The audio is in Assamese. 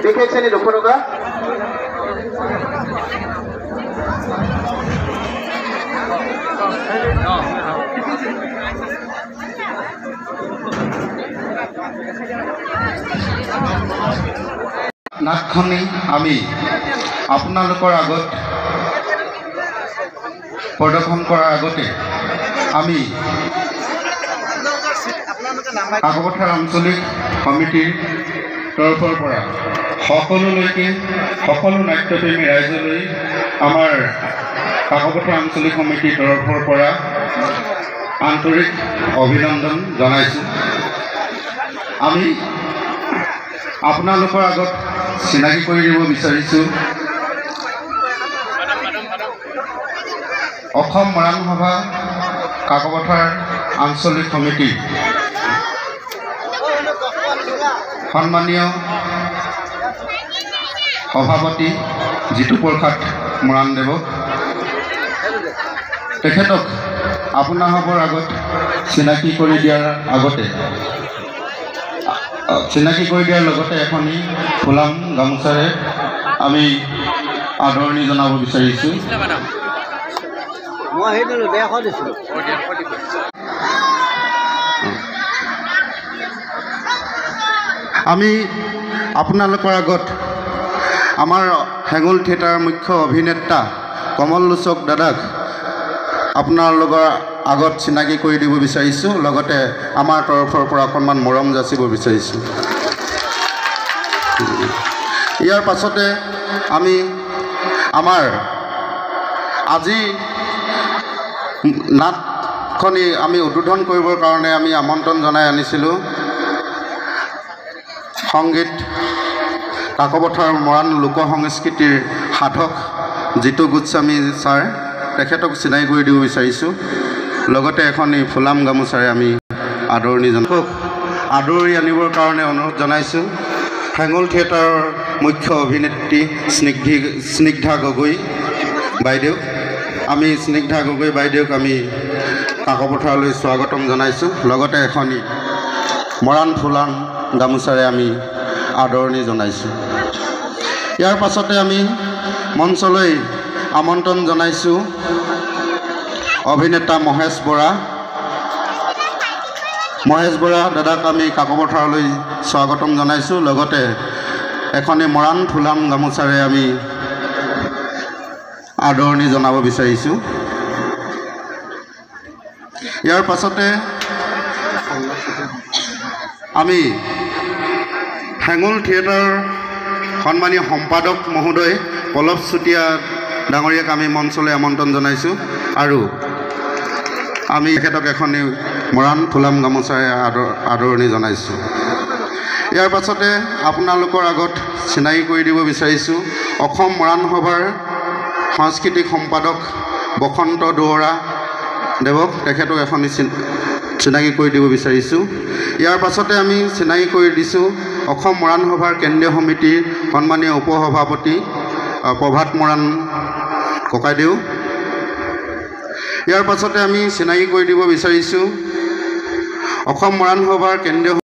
দেখেছেন দুশো টাকা নাটখনি আমি আপোনালোকৰ আগত প্ৰদৰ্শন কৰাৰ আগতে আমি কাকপথাৰ আঞ্চলিক সমিতিৰ তৰফৰ পৰা সকলোলৈকে সকলো নাট্যপ্ৰেমী ৰাইজলৈ আমাৰ কাকপথাৰ আঞ্চলিক সমিতিৰ তৰফৰ পৰা আন্তৰিক অভিনন্দন জনাইছোঁ। আমি আপোনালোকৰ আগত চিনাকি কৰি দিব বিচাৰিছোঁ অসম মৰাণ সভা কাকপথাৰ আঞ্চলিক সমিতিৰ সন্মানীয় সভাপতি জিতু প্ৰসাদ মৰাণদেৱক তেখেতক আপোনালোকৰ আগত চিনাকি কৰি দিয়াৰ লগতে এখনি ফুলাম গামোচাৰে আমি আদৰণি জনাব বিচাৰিছোঁ। আমি আপোনালোকৰ আগত আমাৰ হেঙুল থিয়েটাৰৰ মুখ্য অভিনেতা কমল লোচক দাদাক আপোনালোকৰ আগত চিনাকি কৰি দিব বিচাৰিছোঁ, লগতে আমাৰ তৰফৰ পৰা অকণমান মৰম যাচিব বিচাৰিছোঁ। ইয়াৰ পাছতে আমি আমাৰ আজি নাটখনি আমি উদ্বোধন কৰিবৰ কাৰণে আমি আমন্ত্ৰণ জনাই আনিছিলোঁ সংগীত কাকপথাৰ মৰাণ লোক সংস্কৃতিৰ সাধক জিতু গোস্বামী ছাৰ, তেখেতক চিনাকি কৰি দিব বিচাৰিছোঁ। লগতে এখনি ফুলাম গামোচাৰে আমি আদৰণি জনাওক আদৰি আনিবৰ কাৰণে অনুৰোধ জনাইছোঁ হেঙুল থিয়েটাৰৰ মুখ্য অভিনেত্ৰী স্নিগ্ধা গগৈ বাইদেউ। আমি স্নিগ্ধা গগৈ বাইদেউক আমি কাকপথাৰলৈ স্বাগতম জনাইছোঁ। লগতে এখনি মৰাণ ফুলাম গামোচাৰে আমি আদৰণি জনাইছোঁ। ইয়াৰ পাছতে আমি মঞ্চলৈ আমন্ত্ৰণ জনাইছোঁ অভিনেতা মহেশ বৰা দাদাক আমি কাকপথাৰলৈ স্বাগতম জনাইছোঁ। লগতে এখনি মৰাণ ফুলাম গামোচাৰে আমি আদৰণি জনাব বিচাৰিছোঁ। ইয়াৰ পাছতে আমি হেঙুল থিয়েটাৰৰ সন্মানীয় সম্পাদক মহোদয় পল্লৱ চুতীয়া ডাঙৰীয়াক আমি মঞ্চলৈ আমন্ত্ৰণ জনাইছোঁ আৰু আমি তেখেতক এখনি মৰাণ ফুলাম গামোচাৰে আদৰণি জনাইছোঁ। ইয়াৰ পাছতে আপোনালোকৰ আগত চিনাকি কৰি দিব বিচাৰিছোঁ অসম মৰাণ সভাৰ সাংস্কৃতিক সম্পাদক বসন্ত দুৱৰা দেৱক, তেখেতক এখনি চিনাকি কৰি দিব বিচাৰিছোঁ। ইয়াৰ পাছতে আমি চিনাকি কৰি দিছোঁ অসম মৰাণ সভাৰ কেন্দ্ৰীয় সমিতিৰ সন্মানীয় উপসভাপতি প্ৰভাত মৰাণ ককাইদেউ। ইয়াৰ পাছতে আমি চিনাকি কৰি দিব বিচাৰিছোঁ অসম মৰাণ সভাৰ কেন্দ্ৰীয়